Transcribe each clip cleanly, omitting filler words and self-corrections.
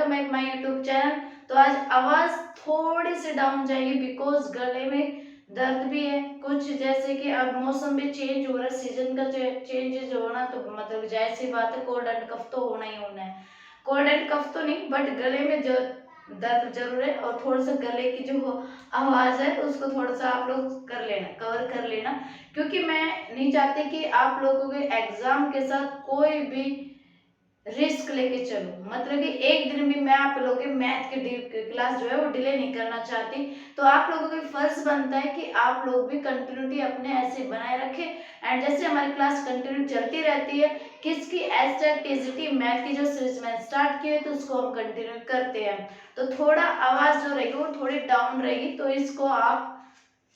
Welcome back my YouTube channel. तो आज आवाज थोड़ी सी डाउन जाएगी बिकॉज गले में दर्द भी है कुछ, जैसे कि अब मौसम भी चेंज हो रहा है, सीजन का चेंजेस होना तो मतलब जाहिर सी बात है कोल्ड एंड कफ तो होना ही होना है। कोल्ड एंड कफ तो नहीं बट गले में जो दर्द जरूर है और थोड़ा सा गले की जो आवाज है उसको थोड़ा सा आप लोग कर लेना, कवर कर लेना, क्योंकि मैं नहीं चाहती कि आप लोगों के एग्जाम के साथ कोई भी रिस्क लेके चलो। मतलब कि एक दिन भी मैं आप लोगों के मैथ के क्लास जो है वो डिले नहीं करना चाहती। तो आप लोगों का फर्ज बनता है कि आप लोग भी कंटिन्यूटी अपने ऐसे बनाए रखें। एंड जैसे हमारी क्लास कंटिन्यू चलती रहती है, किसकी एस्ट्रेक्टिविटी मैथ की जो सीरीज मैंने स्टार्ट की है तो उसको हम कंटिन्यू करते हैं। तो थोड़ा आवाज जो रहेगी वो थोड़ी डाउन रहेगी, तो इसको आप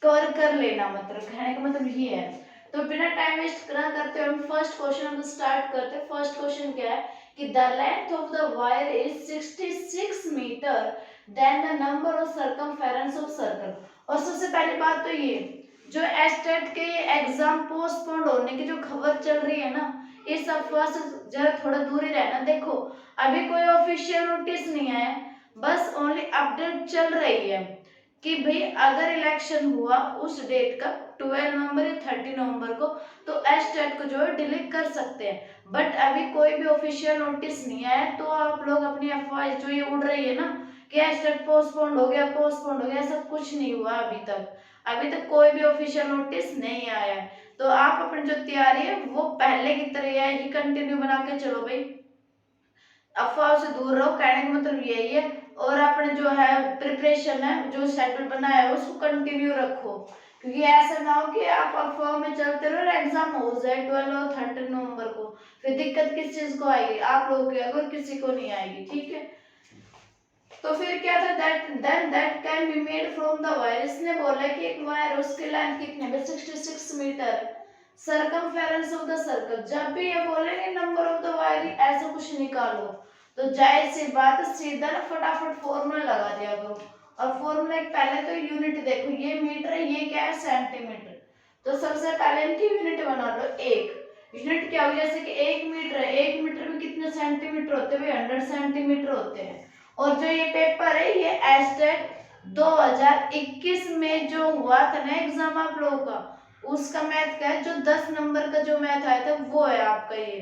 कवर कर लेना। मतलब कहने का मतलब ये है। तो बिना टाइम वेस्ट ना करते हम फर्स्ट क्वेश्चन हम स्टार्ट करते हैं। फर्स्ट क्वेश्चन क्या है कि the length of the wire is 66 metre then the number of circumference of circle. और सबसे पहली बात तो ये जो एस्टेट के एग्जाम पोस्टपोन्ड होने की जो खबर चल रही है ना, इस अफवाह से जरा थोड़ा दूर ही रहना। देखो अभी कोई ऑफिशियल नोटिस नहीं आया, बस ओनली अपडेट चल रही है कि भाई अगर इलेक्शन हुआ उस डेट का 12 नवंबर या 30 नवंबर को तो एस्टेट को जो है डिले कर सकते हैं। बट अभी कोई भी ऑफिशियल नोटिस नहीं आया, तो आप लोग अपनी अफवाह जो ये उड़ रही है ना कि एस्टेट पोस्टपोन्ड हो गया, पोस्टपोन्ड हो गया, ऐसा कुछ नहीं हुआ अभी तक। अभी तक कोई भी ऑफिशियल नोटिस नहीं आया है। तो आप अपनी जो तैयारी है वो पहले की तरह ही कंटिन्यू बना के चलो भाई, अफवाह से दूर रहो, कहने का मतलब यही है। और अपने जो है प्रिपरेशन है जो शेड्यूल बनाया है उसको कंटिन्यू रखो, क्योंकि ऐसा ना हो कि आप अफवाह में चलते रहो और एग्जाम हो जाए 12 और 13 नवंबर को, फिर दिक्कत किस चीज को आएगी, आप लोगों की अगर किसी को नहीं आएगी। ठीक है, तो फिर क्या था that can be made from the wire. इसने बोला कि एक वायर उसकी लेंथ कितनी है 66 metre, circumference of the circle. जब भी ये बोलेंगे नंबर ऑफ द वायर ऐसा कुछ निकालो, तो जाहिर सी बात सीधा ना फटाफट फॉर्मूला लगा दिया करो। और फॉर्मूला एक पहले तो यूनिट देखो, ये मीटर है, ये क्या है सेंटीमीटर। तो सबसे पहले इनकी यूनिट बना लो। एक यूनिट क्या होगी, जैसे कि 1 मीटर है, 1 मीटर में कितने सेंटीमीटर होते हैं, 100 सेंटीमीटर होते हैं। और जो ये पेपर है ये एस्टेट 2021 में जो हुआ था ना एग्जाम आप लोगों का, उसका मैथ का है, जो 10 नंबर का जो मैथ आया था वो है आपका ये।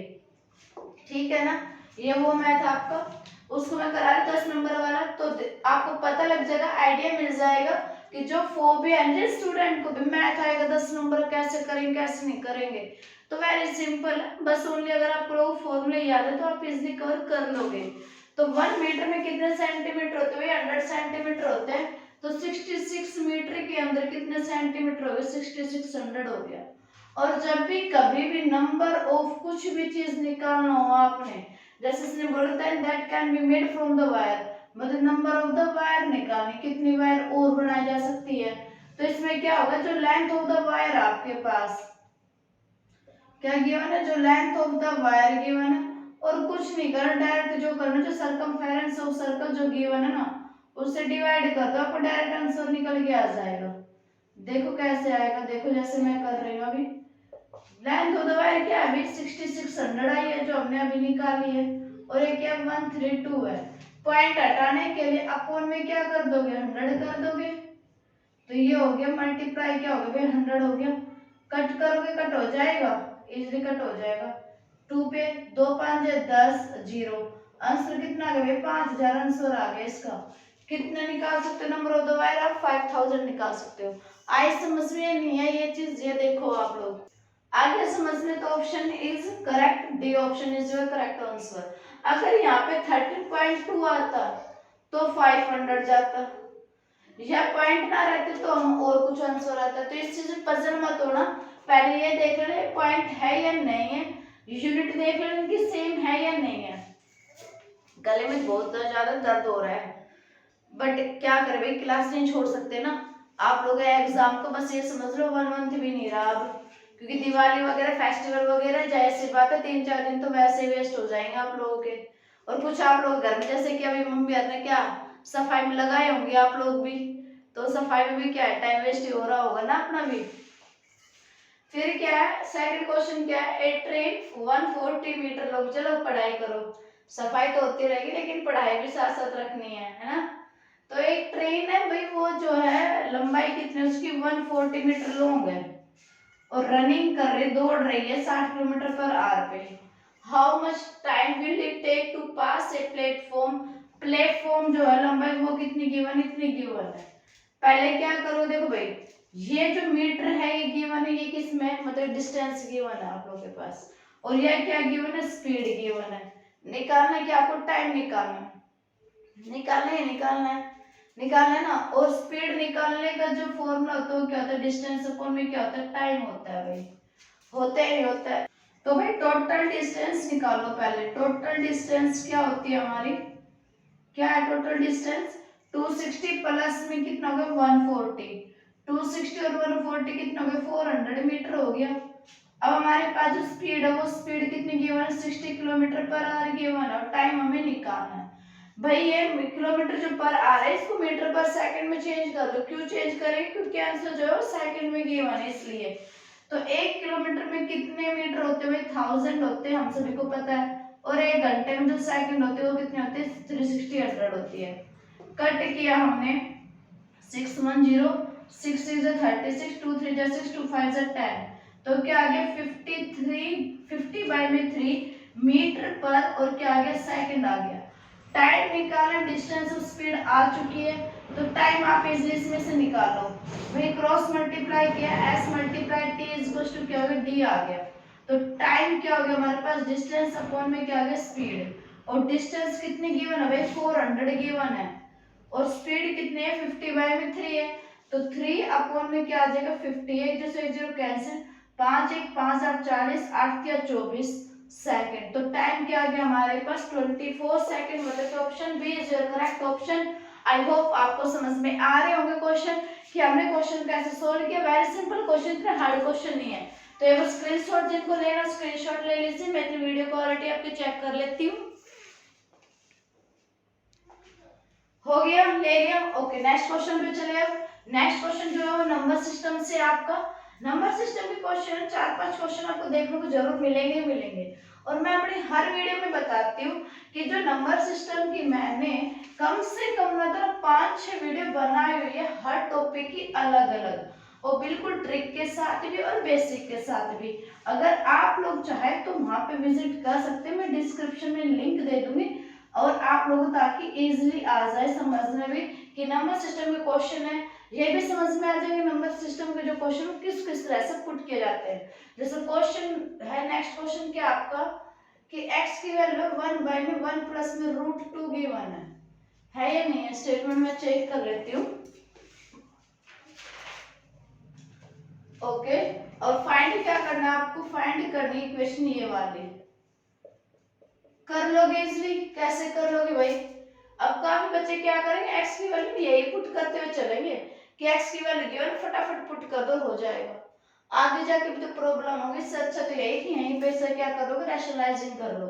ठीक है ना, ये वो मैथ आपका, उसको मैं करा रही 10 नंबर वाला। तो आपको पता लग जाएगा, आइडिया मिल जाएगा कि जो फोबिया है स्टूडेंट को भी मैथ आएगा 10 नंबर कैसे करेंगे कैसे नहीं करेंगे। तो वेरी सिंपल है, बस ओनली अगर आपको फॉर्मूले याद है तो आप इजिली कवर कर लोगे। तो 1 मीटर में कितने सेंटीमीटर होते हैं, 100 सेंटीमीटर होते हैं। तो 66 मीटर के अंदर कितने सेंटीमीटर हो गए, 6600 हो गया। और जब भी कभी भी नंबर ऑफ कुछ भी चीज निकालना हो आपने, जैसे इसने बोला था that can be made from the wire, मतलब नंबर ऑफ द वायर निकालनी, कितनी वायर और बनाई जा सकती है। तो इसमें क्या होगा, जो लेंथ ऑफ द वायर आपके पास क्या गिवन है, जो length of the wire given है, और कुछ नहीं करना, डायरेक्ट जो करना, जो सर्कमफेरेंस ऑफ सर्कल जो गिवन है ना उससे डिवाइड कर दो, आपको डायरेक्ट आंसर निकल के आ जाएगा। देखो कैसे आएगा, देखो जैसे मैं कर रही हूँ अभी। लेंथ ऑफ द वायर क्या है अभी 6600 आई है जो हमने अभी निकाली है, और ये क्या 132 है। पॉइंट हटाने के लिए अपोन में क्या कर दोगे, 100 कर दोगे। तो ये हो गया मल्टीप्लाई क्या हो गया भाई 100 हो गया। कट करोगे कट हो जाएगा, इजीली कट हो जाएगा। 2 पे 2 5 10 0, आंसर कितना आ गया 5000 आंसर आ गया इसका। कितने निकाल सकते हो नंबर ऑफ द वायर, आप 5000 निकाल सकते हो। आई समझ में नहीं है ये चीज, ये देखो आप लोग आगे समझ में। तो option is correct, D option is your correct answer. अगर यहाँ पे 13.2 आता तो 500 जाता, या पॉइंट ना रहते तो हम और कुछ आंसर आता। तो इस चीज में पजल मत होना, पहले ये देख लेना पॉइंट है या नहीं है, यूनिट देख लेना कि सेम है या नहीं है। गले में बहुत ज्यादा दर्द हो रहा है बट क्या करें भाई, क्लास नहीं छोड़ सकते ना। आप लोग एग्जाम को बस ये समझ लो 1 मंथ भी नहीं रहा अब, क्योंकि दिवाली वगैरह फेस्टिवल वगैरह जाहिर सी बात है 3-4 दिन तो वैसे ही वेस्ट हो जाएंगे आप लोगों के। और कुछ आप लोग घर में जैसे कि अभी मम्मी ने क्या सफाई में लगाए होंगे आप लोग भी, तो सफाई में भी क्या है टाइम वेस्ट ही हो रहा होगा ना अपना भी। फिर क्या है सेकंड क्वेश्चन क्या है, ए ट्रेन 140 मीटर लोग, चलो पढ़ाई करो। सफाई तो होती रहेगी लेकिन पढ़ाई भी साथ साथ रखनी है ना। तो एक ट्रेन है भाई, वो जो है लंबाई कितनी, उसकी 140 मीटर लॉन्ग है और रनिंग कर रही, दौड़ रही है 60 किलोमीटर पर आवर पे। How much time will it take to pass a platform. Platform जो है लंबाई वो कितनी गिवन, इतनी गिवन है। पहले क्या करो, देखो भाई ये जो मीटर है ये गिवन है, ये किस में मतलब डिस्टेंस गिवन है आप लोगों के पास, और यह क्या गिवन है, स्पीड गिवन है। निकालना है कि आपको टाइम निकालना है, निकालना है ना। और स्पीड निकालने का जो फॉर्मूला होता है वो क्या होता है, डिस्टेंस अपॉन में क्या होता है, टाइम होता है भाई, होता है नहीं होता है। तो भाई टोटल डिस्टेंस निकालो पहले। टोटल डिस्टेंस क्या होती है हमारी, क्या है टोटल डिस्टेंस, 260 प्लस में कितना हो गया 140, 260 और 140 कितना हो गया 400 मीटर हो गया। अब हमारे पास जो स्पीड है वो स्पीड कितनी गिवन है, 60 किलोमीटर पर आवर गिवन है, और टाइम हमें निकालना है। भाई ये किलोमीटर जो पर आ रहा है इसको मीटर पर सेकंड में चेंज कर दो। क्यों चेंज करेंगे, क्योंकि आंसर जो है सेकंड में गिवन है इसलिए। तो 1 किलोमीटर में कितने मीटर होते हैं, 1000 होते हैं, हम सभी को पता है। और 1 घंटे में जो सेकंड होते हैं वो कितने होते हैं, 360 100 होती है। कट किया हमने 610, 6 6 36, 2 3 6, 2 5 10, तो क्या आ गया 53, 50/3 मीटर पर, और क्या आ गया सेकंड आ गया। टाइम निकालना, डिस्टेंस और स्पीड आ चुकी है, तो टाइम आप इजीली इसमें से निकालो। भाई क्रॉस मल्टीप्लाई किया, s multiply t equals to क्या हो गया, d आ गया। तो टाइम क्या हो गया हमारे पास, डिस्टेंस अपॉन में क्या आ गया, स्पीड। और डिस्टेंस कितनी गिवन है भाई, 400 गिवन है, और स्पीड कितनी है 50/3 है। तो 3 अपॉन में क्या आ जाएगा 50, 1 जो से 1 0 कैंसिल, 5 1 5 8 40, 8 या 24 सेकंड। तो टाइम क्या आ गया हमारे पास 24 सेकंड, मतलब कि option B is your correct option. I hope आपको समझ में आ रहे होंगे क्वेश्चन, कि हमने क्वेश्चन कैसे सोल्व किया। वेरी सिंपल क्वेश्चन, इतना हार्ड क्वेश्चन नहीं है। तो ये बस स्क्रीनशॉट जिनको लेना स्क्रीनशॉट ले लीजिए, मैं अपनी वीडियो क्वालिटी आपकी चेक कर लेती हूँ। हो गया, ले लिया, ओके। नेक्स्ट क्वेश्चन पे चले। अब नेक्स्ट क्वेश्चन जो है वो नंबर सिस्टम से आपका, नंबर सिस्टम के क्वेश्चन 4-5 क्वेश्चन आपको देखने को जरूर मिलेंगे। और मैं अपनी हर वीडियो में बताती हूँ कि जो नंबर सिस्टम की मैंने कम से कम मतलब 5-6 वीडियो बनाई हुई है हर टॉपिक की अलग अलग, और बिल्कुल ट्रिक के साथ भी और बेसिक के साथ भी। अगर आप लोग चाहे तो वहां पे विजिट कर सकते हैं, मैं डिस्क्रिप्शन में लिंक दे दूंगी, और आप लोगों ताकि इजीली आ जाए समझ में भी कि नंबर सिस्टम के क्वेश्चन है, ये भी समझ में आ जाएंगे नंबर सिस्टम के जो क्वेश्चन किस किस तरह से पुट किए जाते हैं। जैसे क्वेश्चन है, नेक्स्ट क्वेश्चन क्या आपका कि x की वैल्यू 1/1 प्लस में √2 गिवन है या नहीं है, स्टेटमेंट में चेक कर लेती हूँ। ओके, और फाइंड क्या करना है आपको, फाइंड करनी इक्वेशन ये वाली, कर लोगे इजीली। कैसे कर लोगे भाई, अब काफी बच्चे क्या करेंगे, x की वैल्यू यही पुट करते हुए चलेंगे कि x की वैल्यू गिवन, फटाफट पुट कर दो हो जाएगा। आगे जाके भी तो प्रॉब्लम होगी, इससे अच्छा तो यही कि यहीं पे से क्या करोगे, रैशनलाइजिंग कर लो।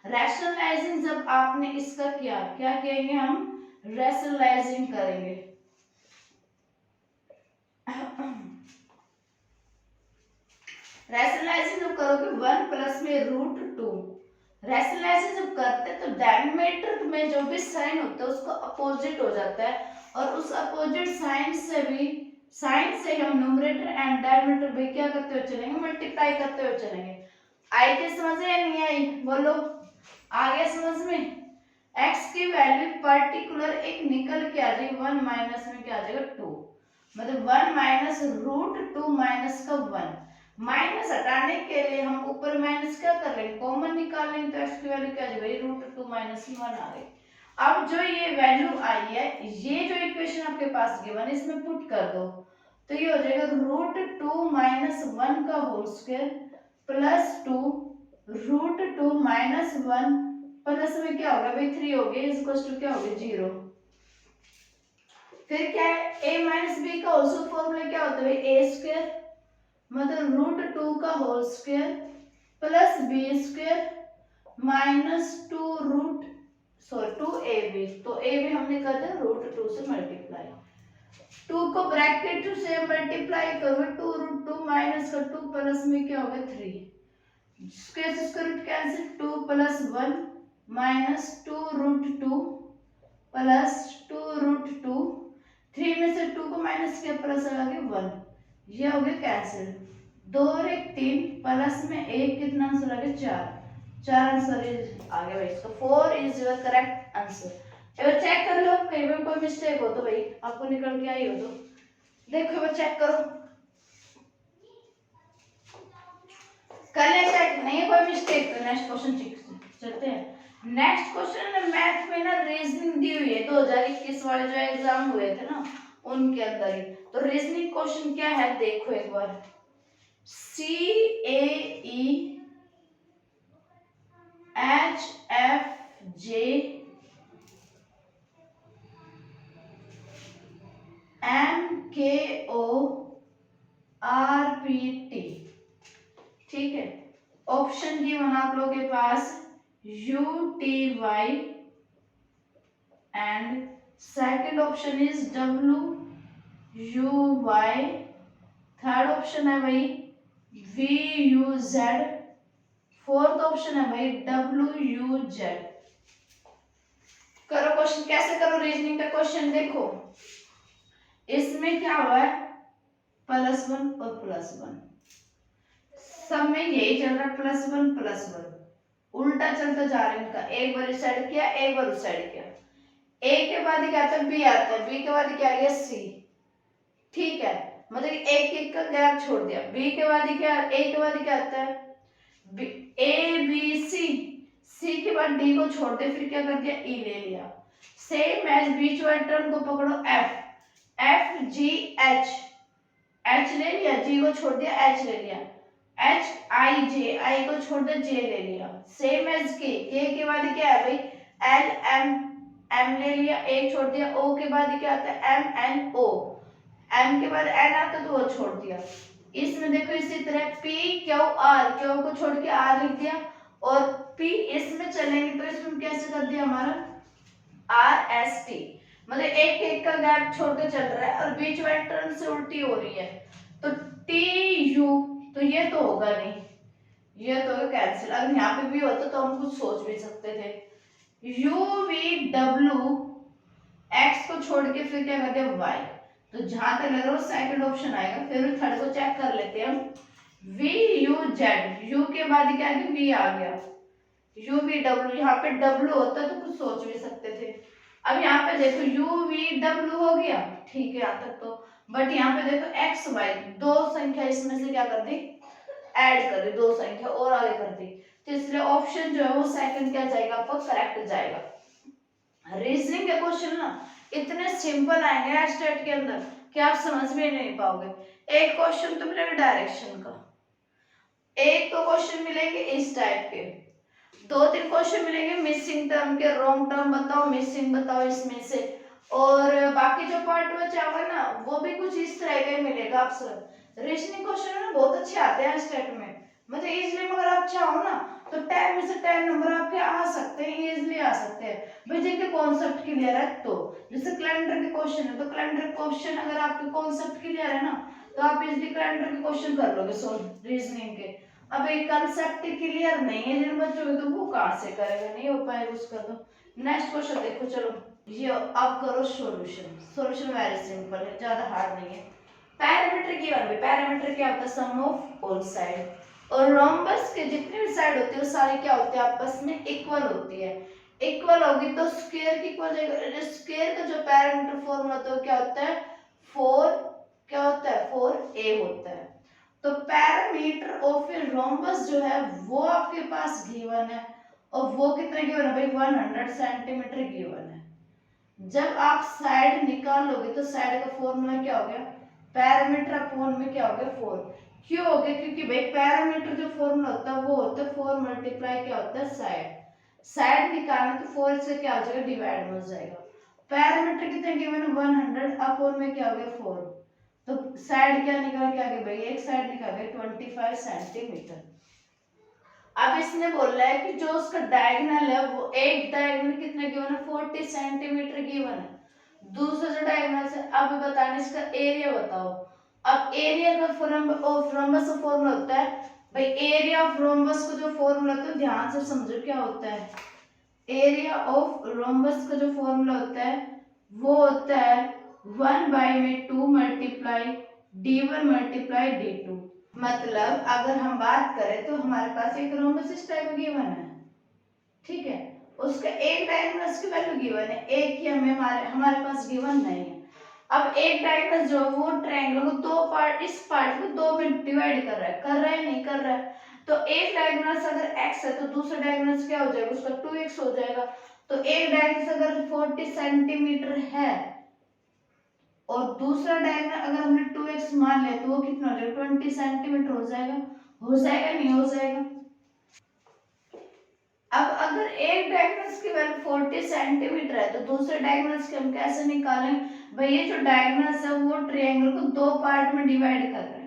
रैशनलाइजिंग जब आपने इसका किया, क्या कहेंगे हम, रैशनलाइजिंग करेंगे। रैशनलाइजिंग जब करोगे 1 प्लस में √2, रैशनलाइजिंग जब करते तो डिनोमिनेटर में जो भी साइन होता है उसको अपोजिट हो जाता है, और उस अपोजिट साइन से हम न्यूमरेटर एंड डिनोमिनेटर भी क्या करते हुए चलेंगे, मल्टीप्लाई करते हुए चलेंगे। आई के समझ में नहीं आई, बोलो आगे समझ में। x की वैल्यू पर्टिकुलर एक निकल के आ जाएगी, 1 माइनस में क्या आ जाएगा 2, मतलब 1 माइनस √2 माइनस का 1, माइनस हटाने के लिए हम ऊपर माइनस क्या कर लेंगे, कॉमन निकाल लेंगे, तो x की वैल्यू क्या आ जाएगी, √2 माइनस 1 आ गई। अब जो ये वैल्यू आई है, ये जो इक्वेशन आपके पास गिवन है इसमें पुट कर दो, तो ये हो जाएगा √2 माइनस 1 का whole square plus 2 √2 minus 1 plus में क्या होगा भाई 3 हो गया, इक्वल्स टू क्या हो गया 0। फिर क्या है, a माइनस बी का होल फॉर्मूला क्या होता है, a स्क्वायर मतलब √2 का whole square plus B square minus 2ab, तो ab हमने कर दिया √2 से मल्टीप्लाई, 2 को ब्रैकेट से मल्टीप्लाई करोगे 2√2 माइनस का 2 प्लस में क्या होगा 3, स्क्वायर से स्क्वायर रूट कैंसिल, 2 प्लस 1 -2√2 +2√2, 3 में से 2 को माइनस किया, प्लस लगा के 1, ये हो गया कैंसिल। 2 और 1 3, प्लस में 1, कितना आंसर आ गया 4, 4 आंसर आ गया भाई इसका। 4 इज योर करेक्ट आंसर। एक चेक कर लो, कहीं पे कोई मिस्टेक हो तो भाई आपको निकल के आई हो तो देखो, वो चेक करो, कर ले चेक, नहीं है कोई मिस्टेक तो नेक्स्ट क्वेश्चन चलते हैं। नेक्स्ट क्वेश्चन मैथ में ना रीजनिंग दी हुई है, 2021 वाले जो एग्जाम हुए थे ना उनके अंदर ही। तो रीजनिंग क्वेश्चन क्या है देखो एक बार। CAE HFJ MKO RPT, ठीक है। ऑप्शन गिवन आप लोगों के पास UTY and second option is WUY, third option है भाई VUZ, फोर्थ ऑप्शन है भाई WUZ। करो क्वेश्चन, कैसे करो रीजनिंग का क्वेश्चन देखो। इसमें क्या हुआ है, +1 और +1, सब में यही चल रहा है, +1 उल्टा चलता जा रहा है इनका, एक बार इस साइड किया एक बार उस साइड किया। ए के बाद क्या आता है बी आता है, बी के बाद क्या आ गया सी, ठीक है, मतलब एक एक का गैप छोड़ दिया। बी के बाद क्या, ए के बाद क्या आता है ए बी सी, सी के बाद डी को छोड़ दे, फिर क्या कर दिया ई ले लिया। सेम एज बीच वाले टर्म को पकड़ो F, F G H, H ले लिया, जी को छोड़ दिया एच ले लिया, एच आई जे, आई को छोड़ दिया जे ले लिया। सेम एज के बाद क्या है भाई एल एम, एम ले लिया, ए छोड़ दिया, ओ के बाद क्या आता है एम एन ओ, एम के बाद एन आता है तो वो छोड़ दिया। इसमें देखो इसी तरह पी क्यू आर, क्यू को छोड़ के आर लिख दिया, और पी इसमें चलेंगे तो इसमें कैसे कर दिया हमारा आर एस टी, मतलब एक एक का गैप छोड़ के चल रहा है और बीच वाले टर्म से उल्टी हो रही है। तो टी यू, तो ये तो होगा नहीं, ये तो कैंसिल। अगर यहाँ पे भी होता तो हम कुछ सोच भी सकते थे। यू वी डब्ल्यू, एक्स को छोड़ के फिर क्या करते हैं वाई, तो जहां तक लग रहा है सेकंड ऑप्शन आएगा। फिर थर्ड को चेक कर लेते हैं हम। वी यू जेड, यू के बाद क्या आ गया वी आ गया, यू वी डब्ल्यू, यहाँ पे डब्ल्यू होता तो कुछ सोच भी सकते थे। अब यहाँ पे देखो यू वी डब्ल्यू हो गया, ठीक है यहाँ तक तो, बट यहाँ पे देखो एक्स वाई, दो संख्या इसमें से क्या कर दी ऐड कर दी, दो संख्या और आगे कर दी, तो इसलिए ऑप्शन जो है वो सेकंड क्या जाएगा आपका करेक्ट जाएगा। रीजनिंग के क्वेश्चन ना इतने सिंपल आएंगे स्टेट के अंदर कि आप समझ में नहीं पाओगे। एक क्वेश्चन तो मिलेगा डायरेक्शन का, एक तो क्वेश्चन मिलेंगे इस टाइप के, दो तीन क्वेश्चन मिलेंगे मिसिंग टर्म के, रॉन्ग टर्म बताओ, मिसिंग बताओ इसमें से, और बाकी जो पार्ट बचा होगा ना वो भी कुछ इस तरह का ही मिलेगा आपसे। रीजनिंग क्वेश्चन ना बहुत अच्छे आते हैं स्टेट में, मतलब इजीली, मगर आप चाहो ना तो 10 में से 10 नंबर आपके आ सकते हैं, इजीली आ सकते हैं भाई जिनके कॉन्सेप्ट क्लियर है। तो जैसे कैलेंडर के क्वेश्चन है, तो कैलेंडर क्वेश्चन अगर आपके कॉन्सेप्ट क्लियर है ना तो आप इजीली कैलेंडर के क्वेश्चन कर लोगे सोल्व रीजनिंग के। अब एक कंसेप्ट क्लियर नहीं है जिन बच्चों के तो वो कहां से करेगा, नहीं हो पाएगा उसका। तो नेक्स्ट क्वेश्चन देखो, चलो ये अब करो सॉल्यूशन। सॉल्यूशन वेरी सिंपल है, ज्यादा हार्ड नहीं है। पैरामीटर गिवन है, पैरामीटर क्या होता है सम ऑफ ऑल साइड, और रोम्बस के जितनी भी साइड होती है वो सारी क्या होती है आपस में इक्वल होती है। इक्वल होगी तो स्क्वायर की इक्वल जाएगा, स्क्वायर का जो पैरामीटर फॉर्मूला होता है क्या होता है 4, क्या होता है 4a होता है। तो पैरामीटर ऑफ ए रोम्बस जो है वो आपके पास गिवन है, और वो कितना गिवन है भाई 100 सेंटीमीटर गिवन है। जब आप साइड निकाल लोगे तो साइड का फॉर्मूला क्या हो गया पैरामीटर अपॉन में क्या हो गया 4, क्यों हो गया क्योंकि भाई पैरामीटर जो फॉर्मूला होता है वो होता है 4 मल्टीप्लाई क्या होता है साइड, साइड निकालना तो 4 से क्या हो जाएगा डिवाइड हो जाएगा। पैरामीटर कितने गिवन है 100 अपॉन में क्या हो गया 4, तो साइड क्या निकाल के आगे भाई एक साइड निकाल के 25 सेंटीमीटर। अब इसने बोला है कि जो उसका डायगोनल है वो एक डायगोनल कितना गिवन है 40 सेंटीमीटर गिवन है, दूसरा जो डायगोनल से अब बताने इसका एरिया बताओ। अब एरिया का रोम्बस का फॉर्मूला होता है भाई एरिया ऑफ रोम्बस को जो फॉर्मूला होता है ध्यान से समझो क्या होता है एरिया ऑफ रोम्बस का जो फॉर्मूला होता है वो होता है 1 में 2 मल्टीप्लाई d1 मल्टीप्लाई d2। मतलब अगर हम बात करें तो हमारे पास एक रोम्बस इस टाइप गिवन है, ठीक है, उसका एक डायगोनल की वैल्यू गिवन है, एक ही हमें हमारे पास गिवन नहीं है। अब एक डायगोनल जो वो ट्रायंगल को दो पार्ट, इस पार्ट को दो में डिवाइड कर रहा है नहीं कर रहा है। तो एक डायगोनल अगर x है तो दूसरा डायगोनल क्या हो जाएगा, उसका 2x हो जाएगा। तो एक डायगोनल अगर 40 सेंटीमीटर है और दूसरा डायगोनल अगर हमने 2x मान लिया तो वो कितना हो जाएगा, 20 सेंटीमीटर हो जाएगा। हो जाएगा नहीं हो जाएगा। अब अगर एक डायगोनल की वैल्यू 40 सेंटीमीटर है तो दूसरे डायगोनल की हम कैसे निकालें, भाई ये जो डायगोनल है वो ट्रायंगल को दो पार्ट में डिवाइड कर रहा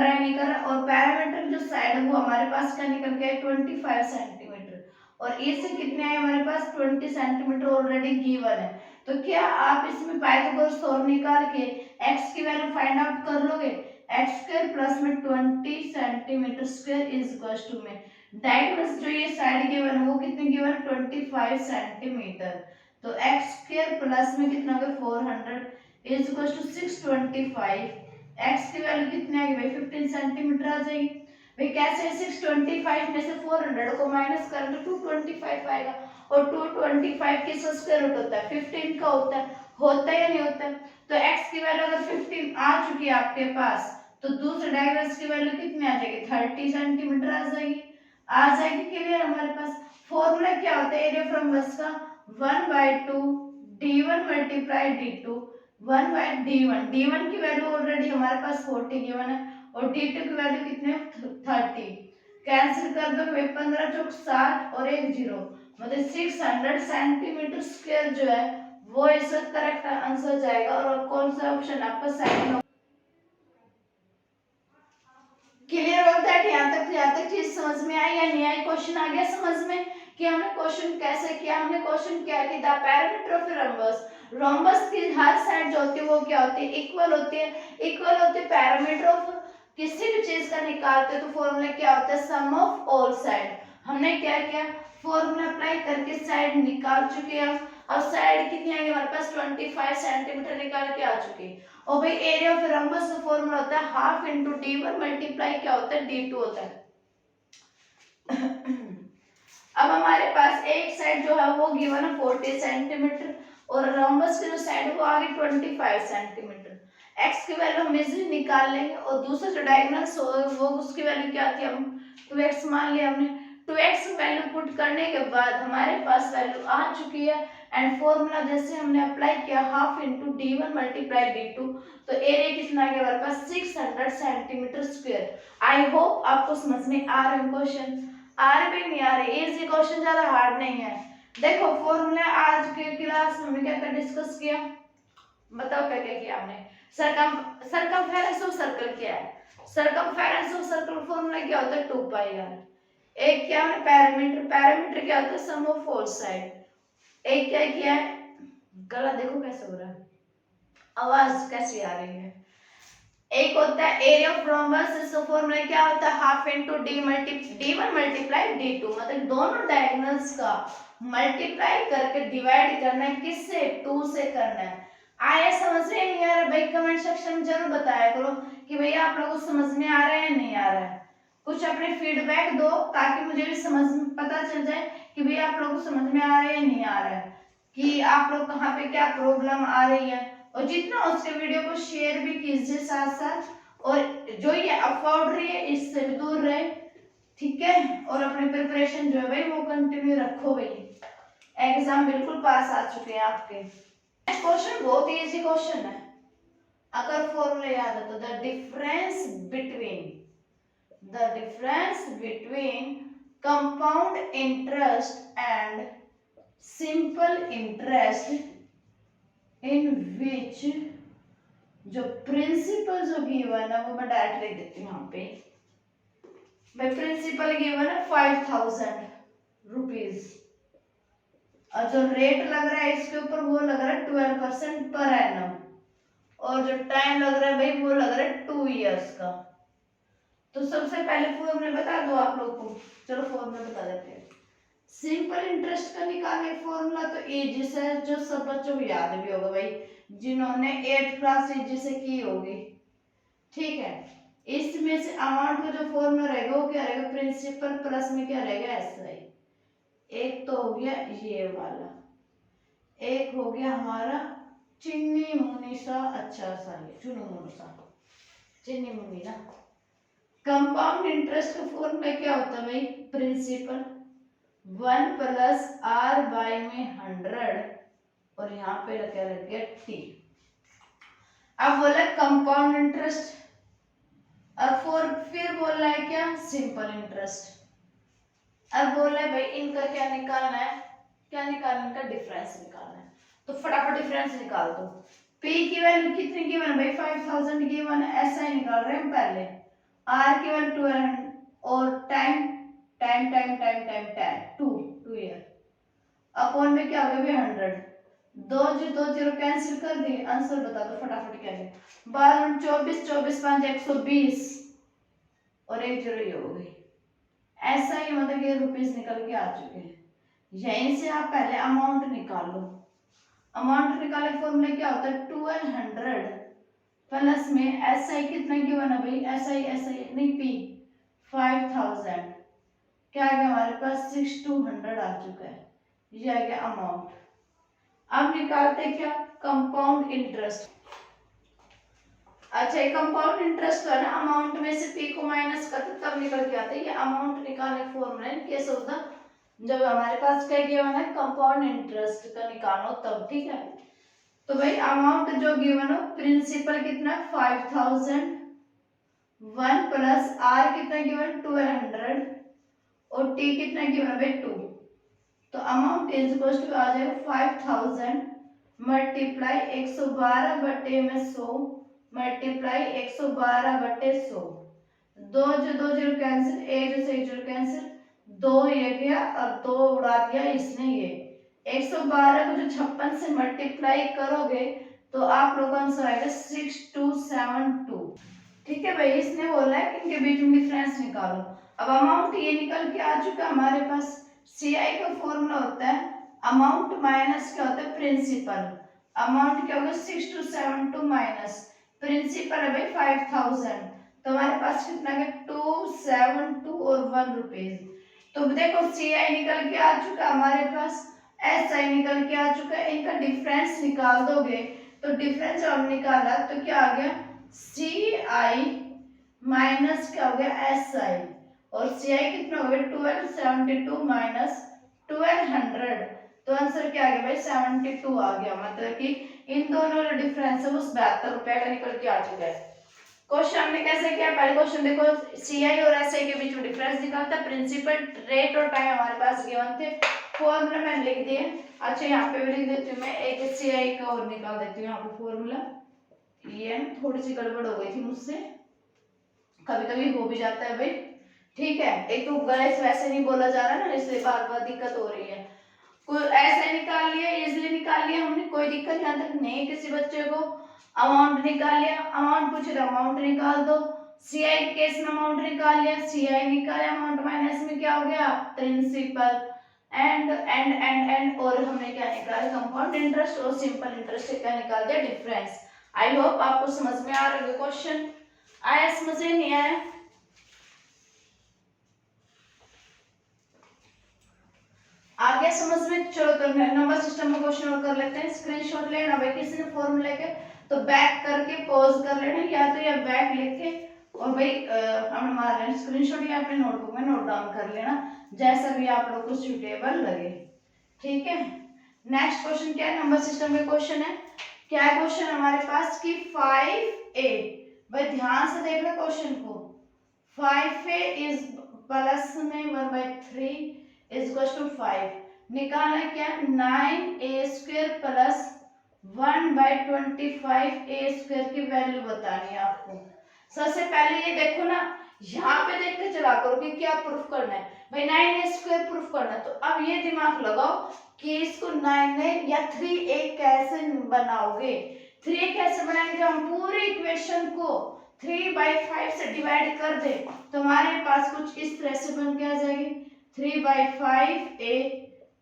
है नहीं कर रहा, और पैरामीटर जो साइड है वो हमारे पास क्या निकल के आए 25 सेंटीमीटर, और इससे कितने आए हमारे पास 20 सेंटीमीटर ऑलरेडी गिवन है। तो क्या आप इसमें पाइथागोरस थ्योरम निकाल के x की वैल्यू फाइंड आउट कर लोगे, एक्स स्क्वायर प्लस में 20 centimetre square is equal to में डायगोनल्स जो ये साइड गिवन है वो कितने गिवन है 25 सेंटीमीटर। तो एक्स स्क्वायर प्लस में कितना होगा 400 इज इक्वल टू 625। एक्स की वैल्यू कितनी आएगी भाई 15 सेंटीमीटर आ जाएगी। भाई कैसे 625 में से 400 को माइनस करें तो 225 आएगा, और 225 किसका स्क्वायर रूट होता है 15 का होता है या नहीं होता है। तो x की वैल्यू अगर 15 आ चुकी है आपके पास तो दूसरे डायगोनल की वैल्यू कितनी आ जाएगी 30 सेंटीमीटर आ जाएगी। क्लियर। हमारे पास फॉर्मूला क्या होता है एरिया फ्रॉम बस का 1/2 d1 multiply d2 1/d1। d1 की वैल्यू ऑलरेडी हमारे पास 40 गिवन है और d2 की वैल्यू कितने 30। कैंसिल कर दो 15 चौक 60 और एक जीरो, मतलब 600 सेंटीमीटर स्क्वायर जो है वो इसका करेक्ट आंसर जाएगा। और कौन सा ऑप्शन आपका सेकंड। क्लियर हो दैट। यहाँ तक चीज समझ में आई या नहीं आई, क्वेश्चन आ गया समझ में कि हमने क्वेश्चन कैसे किया। हमने क्वेश्चन क्या कि the parameter of rhombus, rhombus की हर साइड जो होती है वो क्या होती है इक्वल होती है। इक्वल होती है पैरामीटर ऑफ किसी भी चीज का निकालते हैं तो फॉर्मूला क्या होता है सम ऑफ ऑल साइड। हमने क्या किया फॉर्मूला अप्लाई करके साइड निकाल चुके हैं। अब साइड कितनी आएगी हमारे पास 25 सेंटीमीटर निकाल के आ चुकी है। और भाई एरिया ऑफ रम्बस का फॉर्मूला होता है हाफ इंटू d1 मल्टीप्लाई क्या होता है d2 होता है। अब हमारे पास एक साइड जो है वो गिवन है 40 सेंटीमीटर और रम्बस की जो साइड है वो आ गई 25 सेंटीमीटर। x की वैल्यू हम इजीली निकाल लेंगे और दूसरा जो डायगोनल वो उसकी वैल्यू क्या थी हम 2x मान लिया हमने। 2x वैल्यू पुट करने के बाद हमारे पास वैल्यू आ चुकी है एंड फॉर्मूला जैसे हमने अप्लाई किया half into d1 multiply d2 तो एरिया कितना आ गया हमारे पास 600 सेंटीमीटर स्क्वायर। आई होप आपको समझ में आ रहे हैं क्वेश्चन, आ रहे भी नहीं आ रहे, इजी क्वेश्चन ज्यादा हार्ड नहीं है। देखो फॉर्मूला आज के क्लास में हमने क्या क्या डिस्कस किया, बताओ क्या क्या किया हमने। सरकमफेरेंस ऑफ सर्कल क्या है, सरकमफेरेंस ऑफ सर्कल फॉर्मूला क्या होता है 2 पाई r। एक क्या है पैरामीटर, पैरामीटर क्या होता है सम ऑफ ऑल साइड। एक क्या किया है, गला देखो कैसे हो रहा है, आवाज कैसी आ रही है। एक होता है एरिया ऑफ रोम्बस, इसका फॉर्मूला क्या होता है half into d1 multiply d2, मतलब दोनों डायगोनल्स का मल्टीप्लाई करके डिवाइड करना है, किससे 2 से करना है। आया समझ में नहीं आ रहा भाई कमेंट सेक्शन में जरूर बताया करो कि भैया आप लोगों को समझ में आ रहा है नहीं आ रहा है। कुछ अपने फीडबैक दो ताकि मुझे भी समझ पता चल जाए कि भैया आप लोगों को समझ में आ रहा है या नहीं आ रहा है, कि आप लोग कहाँ पे क्या प्रॉब्लम आ रही है। और जितना उसके वीडियो को शेयर भी कीजिए साथ साथ, और जो ये अफवाह उड़ रही है इससे भी दूर रहे, ठीक है। और अपने प्रिपरेशन जो है भाई वो कंटिन्यू रखो भाई, एग्जाम बिल्कुल पास आ चुके हैं आपके। क्वेश्चन बहुत ही इजी क्वेश्चन है, अगर फॉर्मूला याद है तो the difference between compound interest and simple interest in which जो प्रिंसिपल जो गिवन है वो मैं डायरेक्ट लिख देती हूँ यहाँ पे। भाई प्रिंसिपल गिवन है 5000 रुपीज और जो रेट लग रहा है इसके ऊपर वो लग रहा है 12% पर एनम, और जो टाइम लग रहा है भाई वो लग रहा है 2 इयर्स का। तो सबसे पहले फॉर्मूला बता दो आप लोग को, चलो फॉर्मूला बता देते हैं। सिंपल इंटरेस्ट का निकालने फॉर्मूला तो इजी से, जो सब बच्चों को याद भी होगा भाई, जिन्होंने 8th क्लास इजी से की होगी। ठीक है, इसमें से अमाउंट का जो फॉर्मूला रहेगा वो क्या रहेगा, प्रिंसिपल प्लस में क्या रहेगा, एसआई। एक तो हो गया ये वाला, एक हो गया हमारा चिन्नी मुनी सा, अच्छा सा ये चुनु मुनु सा, चिन्नी मुनी ना। कंपाउंड इंटरेस्ट का फॉर्मूला क्या होता है भाई, प्रिंसिपल 1 प्लस आर बाई में 100, और यहाँ पे क्या लग गया टी। अब बोला कंपाउंड इंटरेस्ट, और फिर बोल रहा है क्या, सिंपल इंटरेस्ट। अब बोल रहा है भाई इनका क्या निकालना है, क्या निकालना, इनका डिफरेंस निकालना है। तो फटाफट डिफरेंस निकाल दो। P की वैल्यू कितनी गिवन है भाई, 5000 गिवन है, ऐसा ही निकाल रहे हैं हम पहले। R की वैल्यू 1200, और time time time time time time 2 year, upon में क्या हो गया 100, दो जीरो कैंसिल कर दिए, आंसर बता दो फटाफट क्या है, 12 24, 24 5 120, और एक जीरो ये हो गई। ऐसा ही मतलब ये रुपीस निकल के आ चुके हैं। यहीं से आप पहले अमाउंट निकाल लो। अमाउंट निकाले फॉर्मूला क्या होता है, 1200 प्लस में एसआई कितना गिवन है भाई, एसआई नहीं पी 5000, क्या आ गया हमारे पास 6200 आ चुका है, ये आ गया अमाउंट। अब निकालते क्या, कंपाउंड इंटरेस्ट। अच्छा, कंपाउंड इंटरेस्ट है ना, अमाउंट में से पी को माइनस करते तब निकल के आता है ये अमाउंट निकालने का formula. In case of the, जब हमारे पास क्या गिवन है, कंपाउंड इंटरेस्ट का निकालो तब। ठीक है, तो भाई अमाउंट जो गिवन हो, प्रिंसिपल कितना 5000, 1 प्लस आर कितना गिवन 1200, और टी कितना गिवन भाई 2। तो अमाउंट इज इक्वल टू आ जाएगा 5000 मल्टीप्लाई 112 बटे में 100 मल्टीप्लाई 112/100, दो जीरो कैंसिल, एक जो से एक जीरो कैंसिल, दो ये गया और दो उड़ा दिया इसने ये। 112 को जो 56 से मल्टीप्लाई करोगे तो आप लोगों का आंसर आएगा 6272। ठीक है भाई, इसने बोला है कि इनके बीच में डिफरेंस निकालो। अब अमाउंट ये निकल के आ चुका हमारे पास। सीआई का फॉर्मूला होता है अमाउंट माइनस क्या होता है, प्रिंसिपल। अमाउंट क्या होगा 6272 माइनस प्रिंसिपल है भाई 5000, तो हमारे पास कितना है 272 और 1 रुपीज। तो देखो सीआई निकल के आ चुका हमारे पास, एसआई निकल के आ चुका है, इनका डिफरेंस निकाल दोगे तो डिफरेंस जब हम निकाला तो क्या आ गया, सी आई माइनस क्या हो गया एस आई, और सी आई कितना हो गया 1272 माइनस 1200, तो आंसर क्या आ गया भाई 72 आ गया। मतलब कि इन दोनों का डिफरेंस है उस 72 रुपए का निकल के आ चुका है। क्वेश्चन हमने कैसे किया, पहले क्वेश्चन देखो सीआई और एसआई के बीच में डिफरेंस निकालता, प्रिंसिपल रेट और टाइम हमारे पास गिवन थे, फॉर्मूला मैंने लिख दिए। अच्छा यहाँ पे भी लिख देती हूँ मैं, एक सीआई का और निकाल देती हूँ यहाँ पे फॉर्मूला। ये थोड़ी सी गड़बड़ हो गई थी मुझसे, कभी कभी हो भी जाता है भाई। ठीक है, एक तो गलत वैसे नहीं बोला जा रहा ना, इसलिए बार बार दिक्कत हो रही है। कोई ऐसे निकाल लिया, इजिली निकाल लिया हमने, कोई दिक्कत यहाँ तक नहीं। किसी बच्चे को अमाउंट निकाल लिया, अमाउंट पूछे तो अमाउंट निकाल दो। सीआई केस में अमाउंट निकाल लिया, सीआई निकाले, अमाउंट माइनस में क्या हो गया प्रिंसिपल, एंड और हमने क्या निकाला कंपाउंड इंटरेस्ट और सिंपल इंटरेस्ट का निकाल दिया डिफरेंस। आई होप आपको समझ में आ रहा है क्वेश्चन। आया समझ में नहीं आया, आगे समझ में। चलो तो नंबर सिस्टम में क्वेश्चन और कर लेते हैं। स्क्रीनशॉट लेना भाई किसी ने फॉर्मूला के, तो बैक करके पॉज कर लेना, या तो या बैक लिख के और भाई हम मार लेना स्क्रीनशॉट, या अपने नोटबुक में नोट डाउन कर लेना, जैसा भी आप लोग को सुटेबल लगे। ठीक है, नेक्स्ट क्वेश्चन क्या है, नंबर सिस्टम में क्वेश्चन है। क्या है क्वेश्चन हमारे पास कि 5a, भाई ध्यान से देखना क्वेश्चन को, 5a इज प्लस में 1/3 इज इक्वल टू 5, निकालना क्या 9a² प्लस 1/25a² की वैल्यू बतानी है आपको। सबसे पहले ये देखो ना, यहाँ पे देख के चला करो कि क्या प्रूफ करना है भाई, 9a² प्रूफ करना है। तो अब ये दिमाग लगाओ कि इसको 9a या 3a कैसे बनाओगे। 3a कैसे बनाएंगे, हम पूरी इक्वेशन को 3/5 से डिवाइड कर दे तो हमारे पास कुछ इस तरह से बन के आ जाएगी। 3/5a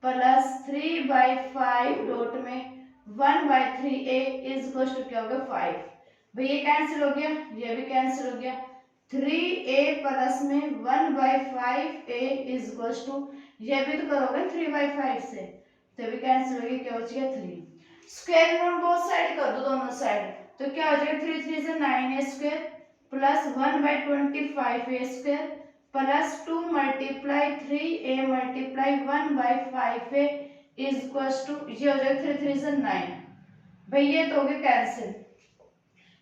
प्लस 3/5 डॉट में 1/3a इज इक्वल टू क्या हो गया 5। भाई ये कैंसिल हो गया, ये भी कैंसिल हो गया। 3a प्लस में 1/5a इज इक्वल टू, ये भी तो करोगे 3/5 से, तो भी कैंसिल हो गया, क्या हो जाएगा 3। स्क्वायर रूट बोथ साइड कर दो, दोनों साइड, तो क्या हो जाएगा 3 3 से 9a square plus 1/25a square plus 2 multiply 3a multiply 1/5a is equal to, ये हो जाएगा 3 3 से 9। भाई ये तो हो गया कैंसिल,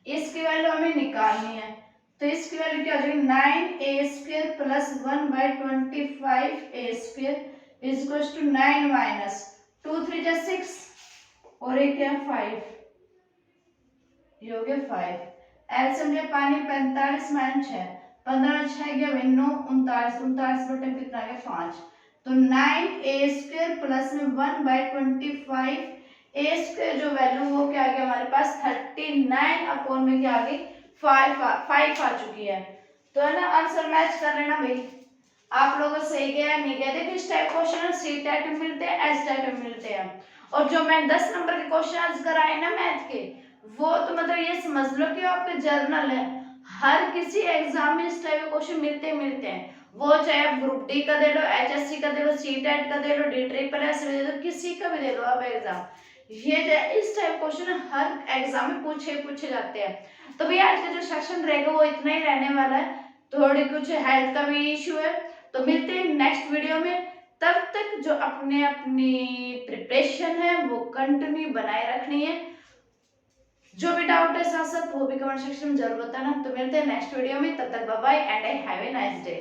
इसकी वैल्यू हमें निकालनी है, तो इसकी वैल्यू क्या हो जाएगी 9a square plus 1/25a square is equal to 9 minus 2 3 जा 6 और एक क्या 5, ये हो गया 5। एलसीएम लिया पानी 45 माइनस 6, 15 6 गया 9 39, 39 बटे कितना आ गया 5, तो 9a स्क्वायर प्लस में 1/25 a स्क्वायर जो वैल्यू वो क्या आ गया हमारे पास 39 अपॉन में क्या आ गई 5 आ चुकी है। तो है ना, आंसर मैच कर लेना भाई, आप लोगों को सही गया नहीं गया। देखिए इस टाइप क्वेश्चन सी टाइप में मिलते हैं, एस टाइप में मिलते हैं, और जो मैं 10 नंबर के क्वेश्चन कराए ना मैथ के, वो तो मतलब ये समझ लो कि आपके जर्नल है, हर किसी एग्जाम में इस टाइप के क्वेश्चन मिलते हैं, वो चाहे आप ग्रुप डी का दे लो, एचएससी का दे लो, सी टेट का दे लो, डी ट्रिपल एस दे लो, किसी का भी दे लो आप एग्जाम, ये इस टाइप क्वेश्चन हर एग्जाम में पूछे जाते हैं। तो भैया आज का जो सेशन रहेगा वो इतना ही रहने वाला है, थोड़ी कुछ हेल्थ का भी इशू है, तो मिलते हैं नेक्स्ट वीडियो में। तब तक जो अपने अपनी प्रिपरेशन है वो कंटिन्यू बनाए रखनी है, जो भी डाउट है साथ साथ वो भी कमेंट सेक्शन में जरूर बताना। तो मिलते हैं नेक्स्ट वीडियो में, तब तक bye bye and have a nice day.